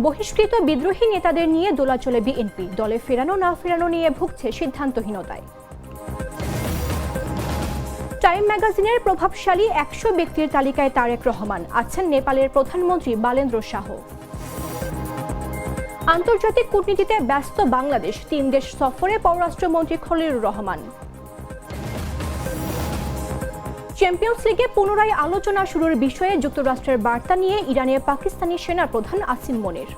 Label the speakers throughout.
Speaker 1: বহিষ্কৃত বিদ্রোহী নেতাদের নিয়ে দোলাচলে বিএনপি, দলে ফেরানো না ফেরানো নিয়ে ভুগছে সিদ্ধান্তহীনতায়। টাইম ম্যাগাজিনের প্রভাবশালী ১০০ ব্যক্তির তালিকায় তারেক রহমান, আছেন নেপালের প্রধানমন্ত্রী বালেন্দ্র শাহ। আন্তর্জাতিক কূটনীতিতে ব্যস্ত বাংলাদেশ, ৩ দেশ সফরে পররাষ্ট্রমন্ত্রী খলিলুর রহমান। চ্যাম্পিয়ন্স লিগে পুনরায় আলোচনা শুরুর বিষয়ে যুক্তরাষ্ট্রের বার্তা নিয়ে ইরানের পাকিস্তানি সেনাপ্রধান আসিম মনির।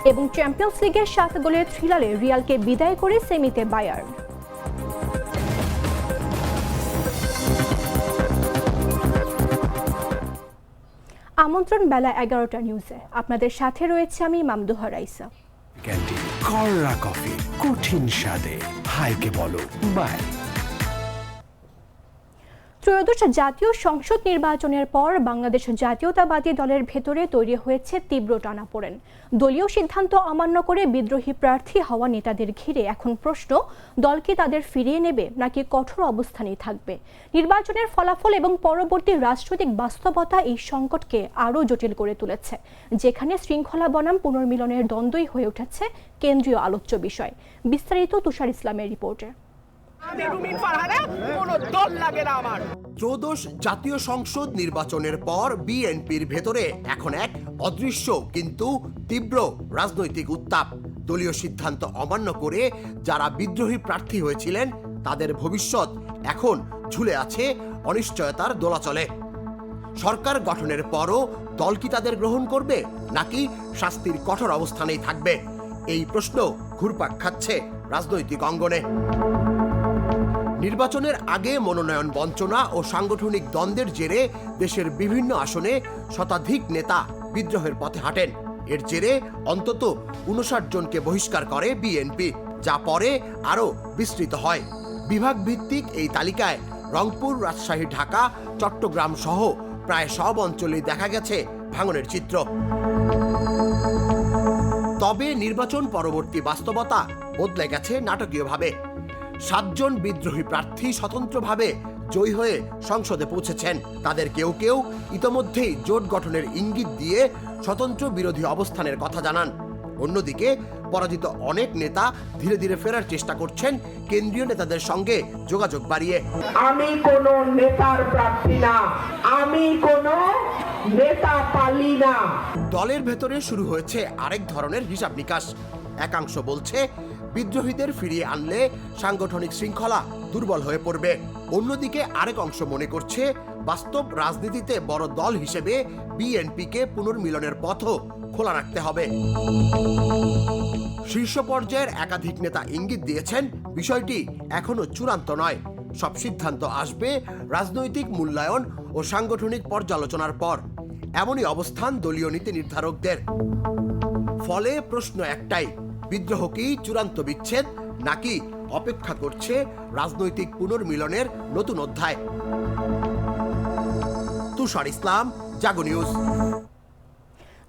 Speaker 1: এবং চ্যাম্পিয়ন্স লিগের ৭ গোলের থ্রিলারে রিয়ালকে বিদায় করে সেমিতে বায়ার্ন। আমন্ত্রণ বেলা ১১টা নিউজে, আপনাদের সাথে রয়েছে আমি মামদুহা রাইসা।
Speaker 2: ক্যান্টিন কররা কফি, কঠিন স্বাদে হাইকে বলো বাই।
Speaker 1: ত্রয়োদশ জাতীয় সংসদ নির্বাচনের পর বাংলাদেশ জাতীয়তাবাদী দলের ভেতরে তৈরি হয়েছে তীব্র টানাপোড়েন। দলীয় সিদ্ধান্ত অমান্য করে বিদ্রোহী প্রার্থী হওয়া নেতাদের ঘিরে এখন প্রশ্ন, দল কি তাদের ফিরিয়ে নেবে নাকি কঠোর অবস্থানেই থাকবে? নির্বাচনের ফলাফল এবং পরবর্তী রাজনৈতিক বাস্তবতা এই সংকটকে আরও জটিল করে তুলেছে, যেখানে শৃঙ্খলা বনাম পুনর্মিলনের দ্বন্দ্বই হয়ে উঠেছে কেন্দ্রীয় আলোচ্য বিষয়। বিস্তারিত তুষার ইসলামের রিপোর্টে।
Speaker 3: ত্রয়োদশ জাতীয় সংসদ নির্বাচনের পর বিএনপির ভেতরে এখন এক অদৃশ্য কিন্তু তীব্র রাজনৈতিক উত্তাপ। দলীয় সিদ্ধান্ত অমান্য করে যারা বিদ্রোহী প্রার্থী হয়েছিলেন তাদের ভবিষ্যৎ এখন ঝুলে আছে অনিশ্চয়তার দোলাচলে। সরকার গঠনের পরও দল কি তাদের গ্রহণ করবে নাকি শাস্তির কঠোর অবস্থানেই থাকবে? এই প্রশ্ন ঘুরপাক খাচ্ছে রাজনৈতিক অঙ্গনে। নির্বাচনের আগে মনোনয়ন বঞ্চনা ও সাংগঠনিক দ্বন্দ্বের জেরে দেশের বিভিন্ন আসনে শতাধিক নেতা বিদ্রোহের পথে হাঁটেন। এর জেরে অন্তত ৫৯ জনকে বহিষ্কার করে বিএনপি, যা পরে আরও বিস্তৃত হয়। বিভাগ ভিত্তিক এই তালিকায় রংপুর, রাজশাহী, ঢাকা, চট্টগ্রাম সহ প্রায় সব অঞ্চলেই দেখা গেছে ভাঙনের চিত্র। তবে নির্বাচন পরবর্তী বাস্তবতা বদলে গেছে নাটকীয়ভাবে। ৭ জন বিদ্রোহী প্রার্থী স্বতন্ত্রভাবে জয়ী হয়ে সংসদে পৌঁছেছেন। তাদের কেউ কেউ ইতোমধ্যেই জোট গঠনের ইঙ্গিত দিয়ে স্বতন্ত্র বিরোধী অবস্থানের কথা জানান। অন্যদিকে পরাজিত অনেক নেতা ধীরে ধীরে ফেরার চেষ্টা করছেন কেন্দ্রীয় নেতাদের সঙ্গে যোগাযোগ বাড়িয়ে।
Speaker 4: আমি কোন নেতার প্রার্থী না, আমি কোন নেতা পালি না।
Speaker 3: দলের ভেতরে শুরু হয়েছে আরেক ধরনের হিসাব নিকাশ। একাংশ বলছে বিদ্রোহীদের ফিরিয়ে আনলে সাংগঠনিক শৃঙ্খলা দুর্বল হয়ে পড়বে। অন্যদিকে আরেক অংশ মনে করছে বাস্তব রাজনীতিতে বড় দল হিসেবে বিএনপিকে পুনর্মিলনের পথও খোলা রাখতে হবে। শীর্ষ পর্যায়ের একাধিক নেতা ইঙ্গিত দিয়েছেন বিষয়টি এখনো চূড়ান্ত নয়, সব সিদ্ধান্ত আসবে রাজনৈতিক মূল্যায়ন ও সাংগঠনিক পর্যালোচনার পর। এমনই অবস্থান দলীয় নীতি নির্ধারকদের। ফলে প্রশ্ন একটাই, বিদ্রোহ কি চূড়ান্ত বিচ্ছেদ নাকি অপেক্ষা করছে রাজনৈতিক পুনর্মিলনের নতুন অধ্যায়? তুষার ইসলাম, জাগো নিউজ।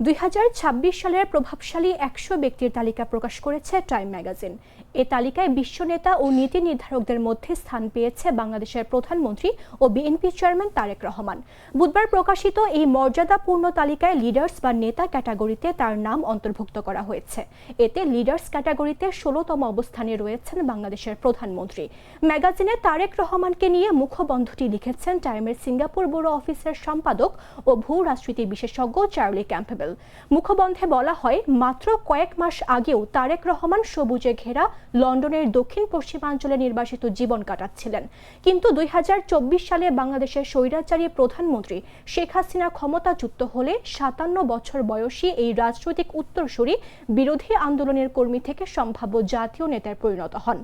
Speaker 1: ২০২৬ সালের প্রভাবশালী ১০০ ব্যক্তির তালিকা প্রকাশ করেছে টাইম ম্যাগাজিন। এ তালিকায় বিশ্ব নেতা ও নীতি নির্ধারকদের মধ্যে স্থান পেয়েছে বাংলাদেশের প্রধানমন্ত্রী ও বিএনপি চেয়ারম্যান তারেক রহমান। বুধবার প্রকাশিত এই মর্যাদাপূর্ণ তালিকায় লিডার্স বা নেতা ক্যাটাগরিতে তার নাম অন্তর্ভুক্ত করা হয়েছে। এতে লিডার্স ক্যাটাগরিতে ১৬তম অবস্থানে রয়েছেন বাংলাদেশের প্রধানমন্ত্রী। ম্যাগাজিনে তারেক রহমানকে নিয়ে মুখবন্ধটি লিখেছেন টাইমের সিঙ্গাপুর ব্যুরো অফিসের সম্পাদক ও ভূ রাজনীতি বিশেষজ্ঞ চার্লি ক্যাম্পবেল। মুখবন্ধে বলা হয়, মাত্র কয়েক মাস আগেও তারেক রহমান সবুজে ঘেরা লন্ডনের দক্ষিণ পশ্চিমাঞ্চলে নির্বাসিত জীবন কাটাচ্ছিলেন। কিন্তু ২০২৪ সালে বাংলাদেশের স্বৈরাচারী প্রধানমন্ত্রী শেখ হাসিনা ক্ষমতাচ্যুত হলে ৫৭ বছর বয়সী এই রাজনৈতিক উত্তরসূরি বিরোধী আন্দোলনের কর্মী থেকে সম্ভাব্য জাতীয় নেতায় পরিণত হন।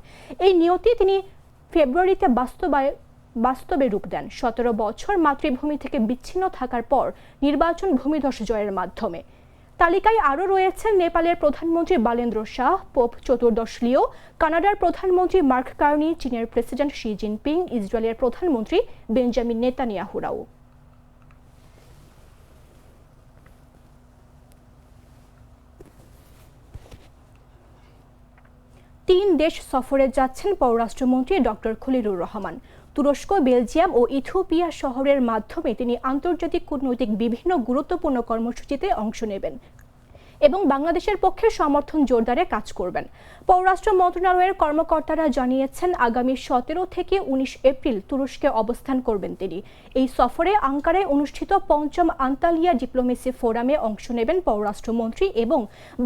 Speaker 1: এই নিয়তি তিনি ফেব্রুয়ারিতে বাস্তবে রূপ দেন ১৭ বছর মাতৃভূমি থেকে বিচ্ছিন্ন থাকার পর নির্বাচন ভূমিধস জয়ের মাধ্যমে। তালিকায় আরও রয়েছেন নেপালের প্রধানমন্ত্রী বালেন্দ্র শাহ, পোপ চতুর্দশ লিও, কানাডার প্রধানমন্ত্রী মার্ক কার্নি, চীনের প্রেসিডেন্ট শি জিনপিং, ইসরায়েলের প্রধানমন্ত্রী বেঞ্জামিন নেতানিয়াহুরাও। ৩ দেশ সফরে যাচ্ছেন পররাষ্ট্রমন্ত্রী ডক্টর খলিলুর রহমান। তুরস্ক, বেলজিয়াম ও ইথিওপিয়া শহরের মাধ্যমে তিনি আন্তর্জাতিক কূটনৈতিক বিভিন্ন গুরুত্বপূর্ণ কর্মসূচিতে অংশ নেবেন। এবং বাংলাদেশের পক্ষে সমর্থন জোরদারে কাজ করবেন। পররাষ্ট্র মন্ত্রণালয়ের কর্মকর্তারা জানিয়েছেন, আগামী 17 থেকে 19 এপ্রিল তুরস্কে অবস্থান করবেন তিনি। এই সফরে আঙ্কারায় অনুষ্ঠিত ৫ম আন্তালিয়া ডিপ্লোমেসি ফোরামে অংশ নেবেন পররাষ্ট্রমন্ত্রী এবং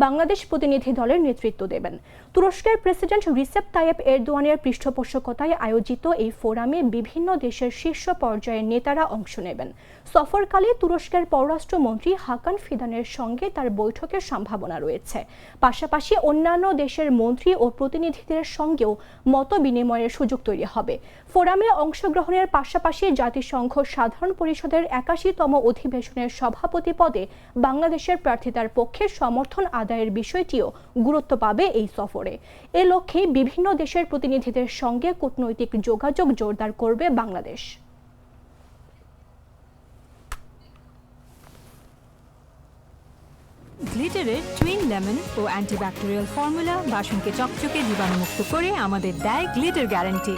Speaker 1: বাংলাদেশ প্রতিনিধি দলের নেতৃত্ব দেবেন। তুরস্কের প্রেসিডেন্ট রিসেপ তাইয়েপ এরদোয়ানের পৃষ্ঠপোষকতায় আয়োজিত এই ফোরামে বিভিন্ন দেশের শীর্ষ পর্যায়ের নেতারা অংশ নেবেন। সফরকালে তুরস্কের পররাষ্ট্রমন্ত্রী হাকান ফিদানের সঙ্গে তার বৈঠকের সম্ভাবনা রয়েছে। পাশাপাশি অন্যান্য দেশের মন্ত্রী ও প্রতিনিধিদের সঙ্গেও মত বিনিময়ের সুযোগ তৈরি হবে। ফোরামে অংশগ্রহণের পাশাপাশি জাতিসংঘ সাধারণ পরিষদের ৮১তম অধিবেশনের সভাপতি পদে বাংলাদেশের প্রার্থিতার পক্ষে সমর্থন আদায়ের বিষয়টিও গুরুত্ব পাবে এই সফরে। এ লক্ষ্যে বিভিন্ন দেশের প্রতিনিধিদের সঙ্গে কূটনৈতিক যোগাযোগ জোরদার করবে বাংলাদেশ।
Speaker 5: গ্লিটারের টুইন লেমন ও অ্যান্টিব্যাকটেরিয়াল ফর্মুলা বাসনকে চকচকে জীবাণুমুক্ত করে আমাদের দেয় গ্লিটার গ্যারান্টি।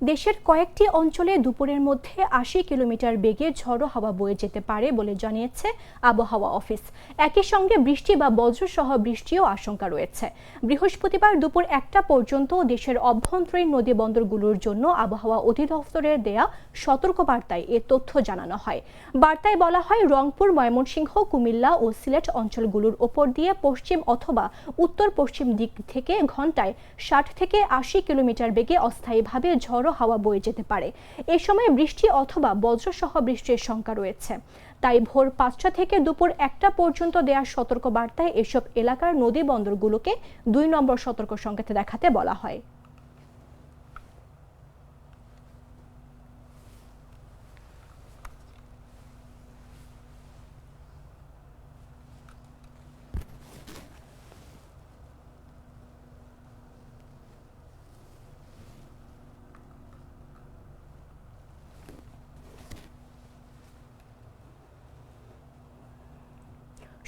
Speaker 1: দেশের কয়েকটি অঞ্চলে দুপুরের মধ্যে ৮০ কিলোমিটার বেগে ঝড়ো হাওয়া বয়ে যেতে পারে বলে জানিয়েছে আবহাওয়া অফিস। একই সঙ্গে বৃষ্টি বা বজ্রসহ বৃষ্টিও আশঙ্কা রয়েছে। বৃহস্পতিবার দুপুর ১টা পর্যন্ত দেশের অভ্যন্তরীণ নদী বন্দরগুলোর জন্য আবহাওয়া অধিদপ্তরের দেয়া সতর্কবার্তায় এ তথ্য জানানো হয়। বার্তায় বলা হয়, রংপুর, ময়মনসিংহ, কুমিল্লা ও সিলেট অঞ্চলগুলোর ওপর দিয়ে পশ্চিম অথবা উত্তর পশ্চিম দিক থেকে ঘন্টায় ৬০ থেকে ৮০ কিলোমিটার বেগে অস্থায়ীভাবে ঝড়ো হাওয়া বয়ে যেতে পারে। এ সময় বৃষ্টি অথবা বজ্রসহ বৃষ্টির শঙ্কা রয়েছে। তাই ভোর ৫টা থেকে দুপুর ১টা পর্যন্ত দেয়া সতর্কবার্তায় এসব এলাকার নদী বন্দরগুলোকে ২ নম্বর সতর্ক সংকেত দেখাতে বলা হয়।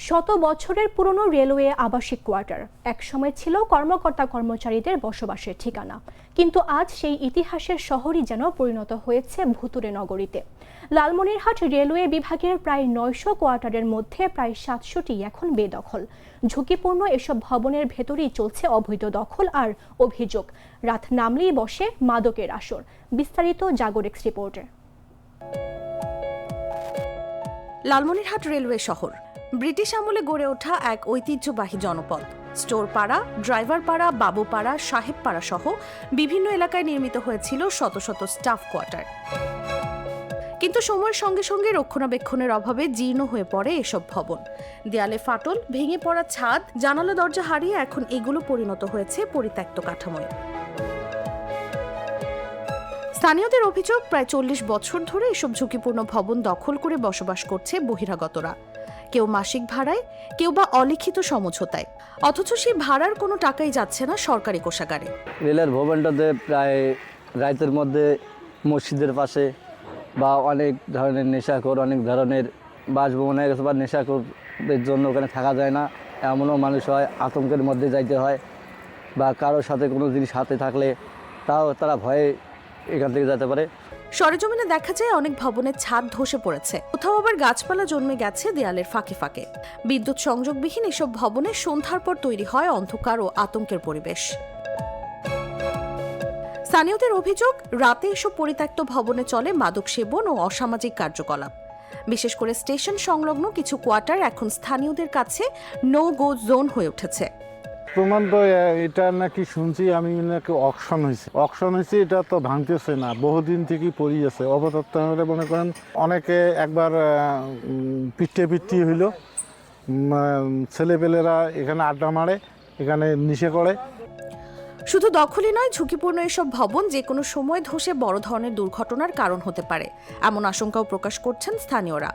Speaker 1: শত বছরের পুরনো রেলওয়ে আবাসিক কোয়ার্টার একসময় ছিল কর্মকর্তা কর্মচারীদের বসবাসের ঠিকানা, কিন্তু আজ সেই ইতিহাসের শহরই যেন পরিণত হয়েছে ভুতুরে নগরীতে। লালমনিরহাট রেলওয়ে বিভাগের প্রায় ৯০০ কোয়ার্টারের মধ্যে প্রায় ৭০০টি এখন বেদখল। ঝুঁকিপূর্ণ এসব ভবনের ভেতরেই চলছে অবৈধ দখল আর অভিযোগ। রাত নামলেই বসে মাদকের আসর। বিস্তারিত জাগরেক্স রিপোর্টে।
Speaker 6: লালমনিরহাট রেলওয়ে শহর ব্রিটিশ আমলে গড়ে ওঠা এক ঐতিহ্যবাহী জনপদ। স্টোর পাড়া, ড্রাইভার পাড়া, বাবু পাড়া, সাহেব পাড়া সহ বিভিন্ন এলাকায় নির্মিত হয়েছিল শত শত স্টাফ কোয়ার্টার। কিন্তু সময়ের সঙ্গে সঙ্গে রক্ষণাবেক্ষণের অভাবে জীর্ণ হয়ে পড়ে এসব ভবন। দেয়ালে ফাটল, ভেঙে পড়া ছাদ, জানালা দরজা হারিয়ে এখন এগুলো পরিণত হয়েছে পরিত্যক্ত কাঠামোয়। স্থানীয়দের অভিযোগ, প্রায় ৪০ বছর ধরে এসব ঝুঁকিপূর্ণ ভবন দখল করে বসবাস করছে বহিরাগতরা। কেউ মাসিক ভাড়ায়, কেউ বা অলিখিত সমঝোতায়, অথচ সেই ভাড়ার কোনো টাকাই যাচ্ছে না সরকারি কোষাগারে।
Speaker 7: রেলের ভবনটাতে প্রায় রাতের মধ্যে মসজিদের পাশে বা অনেক ধরনের নেশাখোর, অনেক ধরনের বাসভবন হয়ে গেছে বা নেশাখোরদের জন্য ওখানে থাকা যায় না। এমনও মানুষ হয় আতঙ্কের মধ্যে যাইতে হয়, বা কারোর সাথে কোনো জিনিস হাতে থাকলে তাও তারা ভয়ে এখান থেকে যেতে পারে।
Speaker 6: সরেজমিনে দেখা যায় অনেক ভবনের ছাদ ধসে পড়েছে, কোথাও আবার গাছপালা জন্মে গেছে দেয়ালের ফাঁকে ফাঁকে। বিদ্যুৎ সংযোগবিহীন এসব ভবনে সন্ধ্যার পর তৈরি হয় অন্ধকার ও আতঙ্কের পরিবেশ। স্থানীয়দের অভিযোগ, রাতে এসব পরিত্যক্ত ভবনে চলে মাদক সেবন ও অসামাজিক কার্যকলাপ। বিশেষ করে স্টেশন সংলগ্ন কিছু কোয়ার্টার এখন স্থানীয়দের কাছে নো গো জোন হয়ে উঠেছে।
Speaker 8: প্রমাণ তো এটা নাকি শুনছি আমি, নাকি অকশন হয়েছে, এটা তো ভাঙতেছে না, বহুদিন থেকেই পড়ে আছে। অবতত্ত্ব মনে করেন অনেকে একবার পিঠে হইল, ছেলেপেলেরা এখানে আড্ডা মারে, এখানে নিশে করে।
Speaker 6: শুধু দখলই নয়, ঝুঁকিপূর্ণ এসব ভবন যে কোনো সময় ধসে বড় ধরনের দুর্ঘটনার কারণ হতে পারে, এমন আশঙ্কাও প্রকাশ করছেন স্থানীয়রা।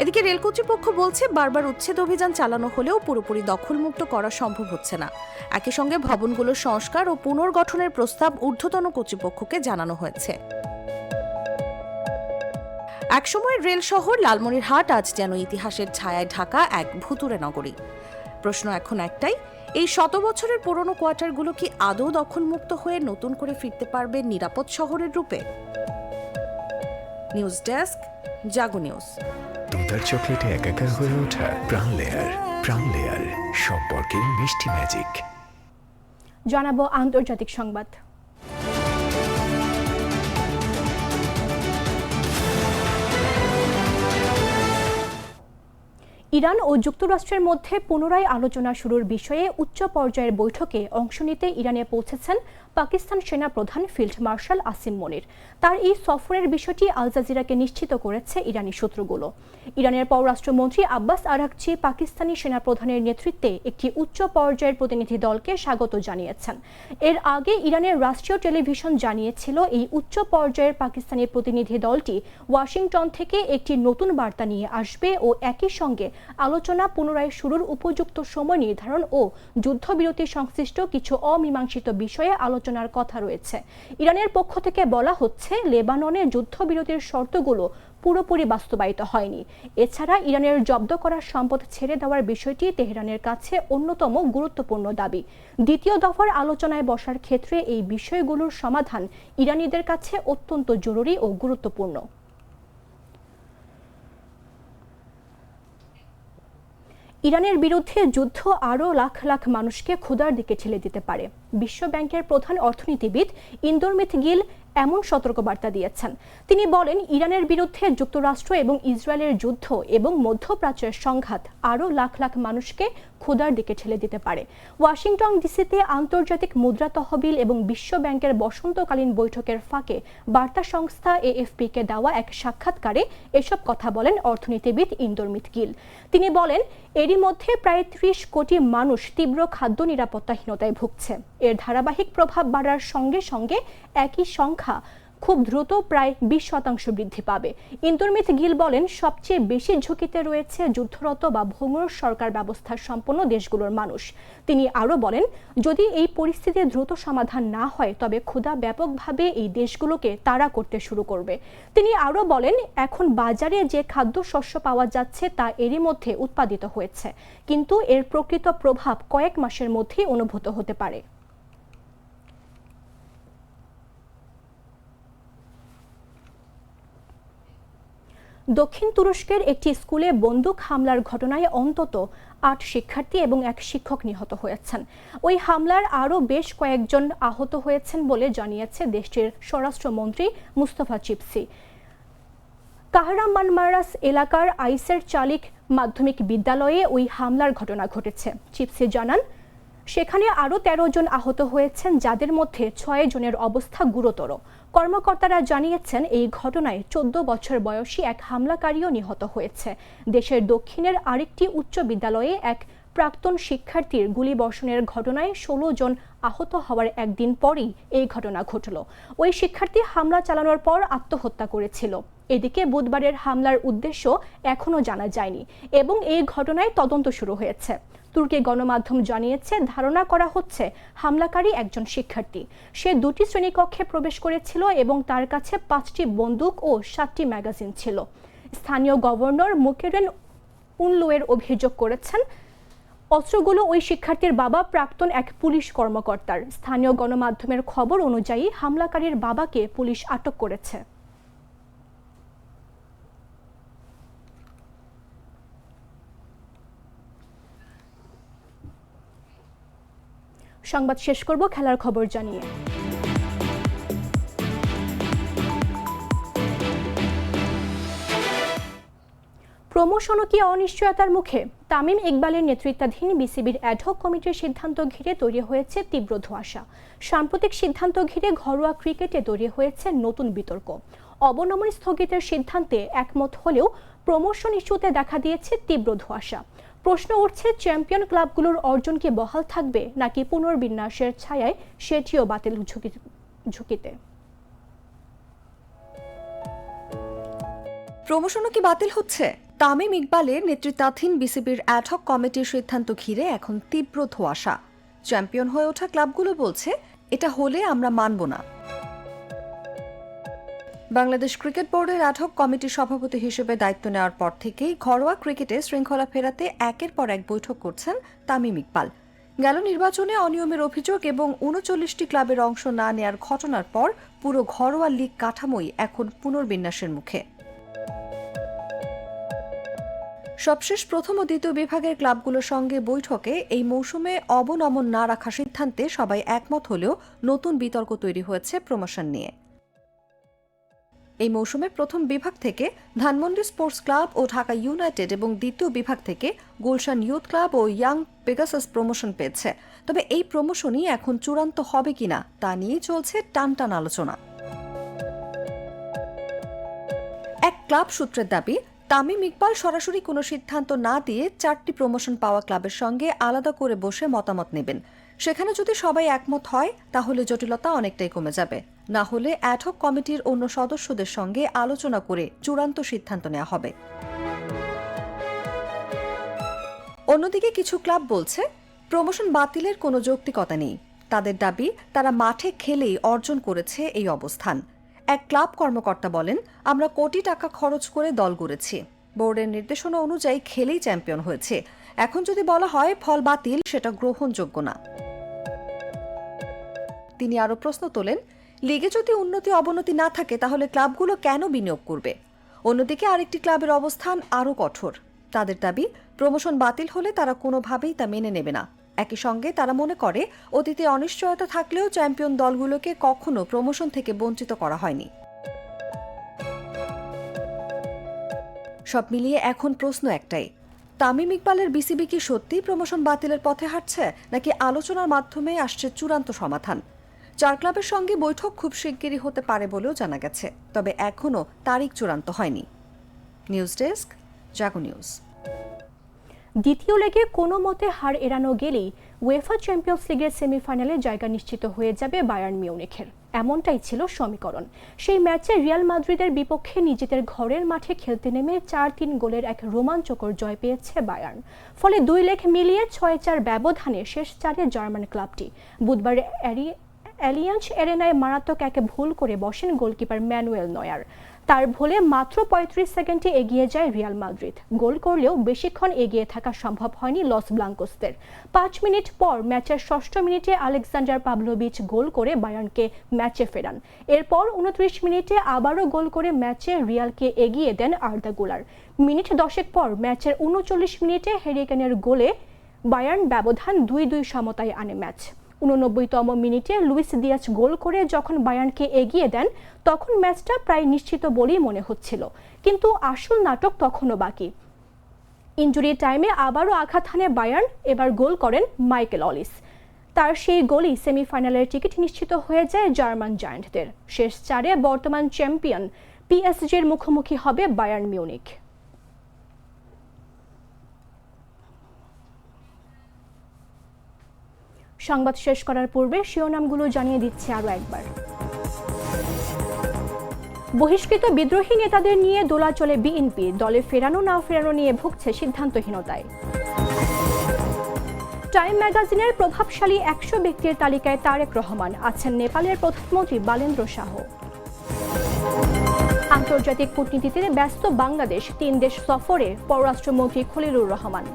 Speaker 6: এদিকে রেল কর্তৃপক্ষ বলছে, বারবার উচ্ছেদ অভিযান চালানো হলেও পুরোপুরি দখলমুক্ত করা সম্ভব হচ্ছে না। একই সঙ্গে ভবনগুলোর সংস্কার ও পুনর্গঠনের প্রস্তাব ঊর্ধ্বতন কর্তৃপক্ষকে জানানো হয়েছে। একসময় রেল শহর লালমনিরহাট আজ যেন ইতিহাসের ছায়ায় ঢাকা এক ভুতুরে নগরী। প্রশ্ন এখন একটাই, এই ১০০ বছরের পুরনো কোয়ার্টারগুলো কি আদৌ দখলমুক্ত হয়ে নতুন করে ফিরতে পারবে নিরাপদ শহরের রূপে? নিউজ ডেস্ক, জাগো নিউজ।
Speaker 2: দুধ আর চকলেটে একাকার হয়ে ওঠা প্রাণ লেয়ার সম্পর্কে মিষ্টি ম্যাজিক।
Speaker 1: জানাবো আন্তর্জাতিক সংবাদ। ইরান ও যুক্তরাষ্ট্রের মধ্যে পুনরায় আলোচনা শুরুর বিষয়ে উচ্চ পর্যায়ের বৈঠকে অংশ নিতে ইরানে পৌঁছেছেন পাকিস্তান সেনা প্রধান ফিল্ড মার্শাল আসিম মনির। তার এই সফরের বিষয়টি আল জাজিরাকে নিশ্চিত করেছে ইরানি সূত্রগুলো। ইরানের পররাষ্ট্রমন্ত্রী আব্বাস আরাকচি পাকিস্তানি সেনা প্রধানের নেতৃত্বে একটি উচ্চ পর্যায়ের প্রতিনিধি দলকে স্বাগত জানিয়েছেন। এর আগে ইরানের রাষ্ট্রীয় টেলিভিশন জানিয়েছিল এই উচ্চ পর্যায়ের পাকিস্তানি প্রতিনিধি দলটি ওয়াশিংটন থেকে একটি নতুন বার্তা নিয়ে আসবে ও একই সঙ্গে আলোচনা পুনরায় শুরুর উপযুক্ত সময় নির্ধারণ ও যুদ্ধবিরতি সংশ্লিষ্ট কিছু অমীমাংসিত বিষয়ে আলোচনার কথা রয়েছে। ইরানের পক্ষ থেকে বলা হচ্ছে, লেবাননে যুদ্ধবিরতির শর্তগুলো পুরোপুরি বাস্তবায়িত হয়নি। এছাড়া ইরানের জব্দ করা সম্পদ ছেড়ে দেওয়ার বিষয়টি তেহরানের কাছে অন্যতম গুরুত্বপূর্ণ দাবি। দ্বিতীয় দফার আলোচনায় বসার ক্ষেত্রে এই বিষয়গুলোর সমাধান ইরানিদের কাছে অত্যন্ত জরুরি ও গুরুত্বপূর্ণ। ইরানের বিরুদ্ধে যুদ্ধ আরও লাখ লাখ মানুষকে ক্ষুধার দিকে ঠেলে দিতে পারে। বিশ্বব্যাংকের প্রধান অর্থনীতিবিদ ইন্দরমিত গিল এমন সতর্কবার্তা দিয়েছেন। তিনি বলেন, ইরানের বিরুদ্ধে যুক্তরাষ্ট্র এবং ইসরায়েলের যুদ্ধ এবং মধ্যপ্রাচ্যের সংঘাত আরও লাখ লাখ মানুষকে ক্ষুধার দিকে ঠেলে দিতে পারে। ওয়াশিংটন ডিসিতে আন্তর্জাতিক মুদ্রা তহবিল এবং বিশ্বব্যাংকের বসন্তকালীন বৈঠকের ফাঁকে বার্তা সংস্থা এএফপিকে দেওয়া এক সাক্ষাৎকারে এসব কথা বলেন অর্থনীতিবিদ ইন্দরমিত গিল। তিনি বলেন, এরই মধ্যে প্রায় ৩০ কোটি মানুষ তীব্র খাদ্য নিরাপত্তাহীনতায় ভুগছে। এর ধারাবাহিক প্রভাব বাড়ার সঙ্গে সঙ্গে একই সংখ্যা খুব দ্রুত প্রায় ২০% বৃদ্ধি পাবে। ইন্দরমিত গিল বলেন, সবচেয়ে বেশি ঝুঁকিতে রয়েছে যুদ্ধরত বা ভঙ্গুর সরকার ব্যবস্থা সম্পন্ন দেশগুলোর মানুষ। তিনি আরও বলেন, যদি এই পরিস্থিতির দ্রুত সমাধান না হয় তবে ক্ষুধা ব্যাপকভাবে এই দেশগুলোকে তাড়া করতে শুরু করবে। তিনি আরও বলেন, এখন বাজারে যে খাদ্যশস্য পাওয়া যাচ্ছে তা এরই মধ্যে উৎপাদিত হয়েছে, কিন্তু এর প্রকৃত প্রভাব কয়েক মাসের মধ্যেই অনুভূত হতে পারে। দক্ষিণ তুরস্কের একটি স্কুলে বন্দুক হামলার ঘটনায় অন্তত ৮ শিক্ষার্থী এবং ১ শিক্ষক নিহত হয়েছেন। ওই হামলার আরও বেশ কয়েকজন আহত হয়েছেন বলে জানিয়েছে দেশটির স্বরাষ্ট্রমন্ত্রী মুস্তফা চিপসি। কাহরামানমারাস এলাকার আইসের চালিক মাধ্যমিক বিদ্যালয়ে ওই হামলার ঘটনা ঘটেছে। চিপসি জানান, সেখানে আরও ১৩ জন আহত হয়েছেন, যাদের মধ্যে ৬ জনের অবস্থা গুরুতর। কর্মকর্তারা জানিয়েছেন, এই ঘটনায় ১৪ বছর বয়সী এক হামলাকারীও নিহত হয়েছে। দেশের দক্ষিণের আরেকটি উচ্চ বিদ্যালয়ে এক প্রাক্তন শিক্ষার্থীর গুলিবর্ষণের ঘটনায় ১৬ জন আহত হওয়ার একদিন পরেই এই ঘটনা ঘটল। ওই শিক্ষার্থী হামলা চালানোর পর আত্মহত্যা করেছিল। এদিকে বুধবারের হামলার উদ্দেশ্য এখনও জানা যায়নি এবং এই ঘটনায় তদন্ত শুরু হয়েছে। তুর্কি গণমাধ্যম জানিয়েছে, ধারণা করা হচ্ছে হামলাকারী একজন শিক্ষার্থী। সে ২টি শ্রেণীকক্ষে প্রবেশ করেছিল এবং তার কাছে ৫টি বন্দুক ও ৭টি ম্যাগাজিন ছিল। স্থানীয় গভর্নর মুকেরেন উনলুয়ের অভিযোগ করেছেন, অস্ত্রগুলো ওই শিক্ষার্থীর বাবা প্রাক্তন এক পুলিশ কর্মকর্তার। স্থানীয় গণমাধ্যমের খবর অনুযায়ী হামলাকারীর বাবাকে পুলিশ আটক করেছে। সংবাদ শেষ করব খেলার খবর জানিয়ে। প্রমোশনও কি অনিশ্চয়তার মুখে? তামিম ইকবালের নেতৃত্বাধীন বিসিবির অ্যাডহক কমিটির সিদ্ধান্ত ঘিরে তৈরি হয়েছে তীব্র ধোঁয়াশা। সাম্প্রতিক সিদ্ধান্ত ঘিরে ঘরোয়া ক্রিকেটে তৈরি হয়েছে নতুন বিতর্ক। অবনমন স্থগিতের সিদ্ধান্তে একমত হলেও প্রমোশন ইস্যুতে দেখা দিয়েছে তীব্র ধোঁয়াশা। প্রশ্ন উঠছে, চ্যাম্পিয়ন ক্লাবগুলোর অর্জন কি বহাল থাকবে নাকি পুনর্বিন্যাসের ছায়ায় সেটিও বাতিল ঝুঁকিতে?
Speaker 6: প্রমোশনও কি বাতিল হচ্ছে? তামিম ইকবালের নেতৃত্বাধীন বিসিবির অ্যাডহক কমিটির সিদ্ধান্ত ঘিরে এখন তীব্র ধোঁয়াশা। চ্যাম্পিয়ন হয়ে ওঠা ক্লাবগুলো বলছে, এটা হলে আমরা মানব না। বাংলাদেশ ক্রিকেট বোর্ডের অ্যাডহক কমিটির সভাপতি হিসেবে দায়িত্ব নেওয়ার পর থেকেই ঘরোয়া ক্রিকেটে শৃঙ্খলা ফেরাতে একের পর এক বৈঠক করছেন তামিম ইকবাল। গেল নির্বাচনে অনিয়মের অভিযোগ এবং ৩৯টি ক্লাবের অংশ না নেয়ার ঘটনার পর পুরো ঘরোয়া লীগ কাঠামোই এখন পুনর্বিন্যাসের মুখে। সবশেষ প্রথম ও দ্বিতীয় বিভাগের ক্লাবগুলোর সঙ্গে বৈঠকে এই মৌসুমে অবনমন না রাখার সিদ্ধান্তে সবাই একমত হলেও নতুন বিতর্ক তৈরি হয়েছে প্রমোশন নিয়ে। এই মৌসুমে প্রথম বিভাগ থেকে ধানমন্ডি স্পোর্টস ক্লাব ও ঢাকা ইউনাইটেড এবং দ্বিতীয় বিভাগ থেকে গুলশান ইউথ ক্লাব ও ইয়াং পেগাসাস প্রমোশন পেয়েছে। তবে এই প্রমোশনই এখন চূড়ান্ত হবে কিনা তা নিয়ে চলছে টানটান আলোচনা। এক ক্লাব সূত্রের দাবি, তামিম ইকবাল সরাসরি কোনো সিদ্ধান্ত না দিয়ে 4টি প্রমোশন পাওয়া ক্লাবের সঙ্গে আলাদা করে বসে মতামত নেবেন। সেখানে যদি সবাই একমত হয় তাহলে জটিলতা অনেকটাই কমে যাবে, না হলে অ্যাডহক কমিটির অন্য সদস্যদের সঙ্গে আলোচনা করে চূড়ান্ত সিদ্ধান্ত নেওয়া হবে। অন্যদিকে কিছু ক্লাব বলছে প্রমোশন বাতিলের কোনো যৌক্তিকতা নেই। তাদের দাবি, তারা মাঠে খেলেই অর্জন করেছে এই অবস্থান। এক ক্লাব কর্মকর্তা বলেন, আমরা কোটি টাকা খরচ করে দল গড়েছি, বোর্ডের নির্দেশনা অনুযায়ী খেলেই চ্যাম্পিয়ন হয়েছে। এখন যদি বলা হয় ফল বাতিল, সেটা গ্রহণযোগ্য না। তিনি আরও প্রশ্ন তোলেন, লিগে যদি উন্নতি অবনতি না থাকে তাহলে ক্লাবগুলো কেন বিনিয়োগ করবে? অন্যদিকে আরেকটি ক্লাবের অবস্থান আরও কঠোর। তাদের দাবি, প্রমোশন বাতিল হলে তারা কোনোভাবেই তা মেনে নেবে না। একই সঙ্গে তারা মনে করে অতীতে অনিশ্চয়তা থাকলেও চ্যাম্পিয়ন দলগুলোকে কখনো প্রমোশন থেকে বঞ্চিত করা হয়নি। সব মিলিয়ে এখন প্রশ্ন একটাই, তামিম ইকবালের বিসিবি কি সত্যিই প্রমোশন বাতিলের পথে হাঁটছে, নাকি আলোচনার মাধ্যমে আসছে চূড়ান্ত সমাধান? 4 ক্লাবের সঙ্গে বৈঠক খুব শিগগিরই হতে পারে বলেও জানা গেছে, তবে এখনও তারিখ চূড়ান্ত হয়নি। নিউজ ডেস্ক, জাগো নিউজ।
Speaker 1: দ্বিতীয় লেগে কোনো মতে হার এড়ানো গেলেই উয়েফা চ্যাম্পিয়ন্স লিগের সেমিফাইনালে জায়গা নিশ্চিত হয়ে যাবে বায়ার্ন মিউনিখের। এমনটাই ছিল সমীকরণ। সেই ম্যাচে রিয়াল মাদ্রিদের বিপক্ষে নিজেদের ঘরের মাঠে খেলতে নেমে 4-3 গোলের এক রোমাঞ্চকর জয় পেয়েছে বায়ার্ন। ফলে 2 লেগ মিলিয়ে 6-4 ব্যবধানে শেষ 4-এ জার্মান ক্লাবটি। বুধবার অ্যালিয়াঞ্জ এরেনায় মারাত্মক এক ভুল করে বসেন গোলকিপার ম্যানুয়েল নয়ার। তার ভুলে মাত্র 35 সেকেন্ডে এগিয়ে যায় রিয়াল মাদ্রিদ। গোল করলেও বেশিক্ষণ এগিয়ে থাকা সম্ভব হয়নি লস ব্লাঙ্কোসদের। 5 মিনিট পর ম্যাচের 6ষ্ঠ মিনিটে আলেকজান্ডার পাভলোভিচ গোল করে বায়ার্নকে ম্যাচে ফেরান। এরপর 29 মিনিটে আবারও গোল করে ম্যাচে রিয়ালকে এগিয়ে দেন আর্দা গুলার। মিনিট 10 পর ম্যাচের 39 মিনিটে হ্যারি কেনের গোলে বায়ার্ন ব্যবধান 2-2 সমতায় আনে ম্যাচ। 89তম মিনিটে লুইস দিয়াজ গোল করে যখন বায়ার্নকে এগিয়ে দেন, তখন ম্যাচটা প্রায় নিশ্চিত বলেই মনে হচ্ছিল। কিন্তু আসল নাটক তখনও বাকি। ইনজুরি টাইমে আবারও আঘাত হানে বায়ার্ন। এবার গোল করেন মাইকেল অলিস। তার সেই গোলই সেমিফাইনালের টিকিট নিশ্চিত হয়ে যায় জার্মান জায়ান্টদের। শেষ 4-এ বর্তমান চ্যাম্পিয়ন পিএসজির মুখোমুখি হবে বায়ার্ন মিউনিখ। সংবাদ শেষ করার পূর্বে শিরোনামগুলো জানিয়ে দিচ্ছে আরও একবার। বহিষ্কৃত বিদ্রোহী নেতাদের নিয়ে দোলাচলে বিএনপি, দলে ফেরানো না ফেরানো নিয়ে ভুগছে সিদ্ধান্তহীনতায়। টাইম ম্যাগাজিনের প্রভাবশালী 100 ব্যক্তির তালিকায় তারেক রহমান, আছেন নেপালের প্রধানমন্ত্রী বালেন্দ্র শাহ। আন্তর্জাতিক কূটনীতিতে ব্যস্ত বাংলাদেশ, 3 দেশ সফরে পররাষ্ট্রমন্ত্রী খলিলুর রহমান।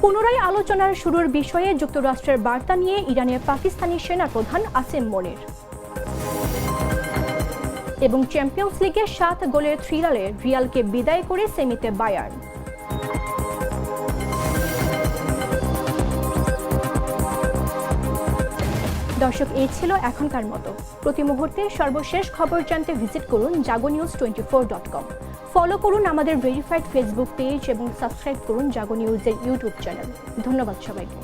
Speaker 1: পুনরায় আলোচনার শুরুর বিষয়ে যুক্তরাষ্ট্রের বার্তা নিয়ে ইরানের পাকিস্তানি সেনাপ্রধান আসিম মনির। এবং চ্যাম্পিয়ন্স লিগে 7 গোলের থ্রিলারে রিয়ালকে বিদায় করে সেমিতে বায়ার্ন। দর্শক, এই ছিল এখনকার মতো। প্রতি মুহূর্তে সর্বশেষ খবর জানতে ভিজিট করুন jagonews24.com। ফলো করুন আমাদের ভেরিফাইড ফেসবুক পেজ এবং সাবস্ক্রাইব করুন জাগো নিউজের ইউটিউব চ্যানেল। ধন্যবাদ সবাইকে।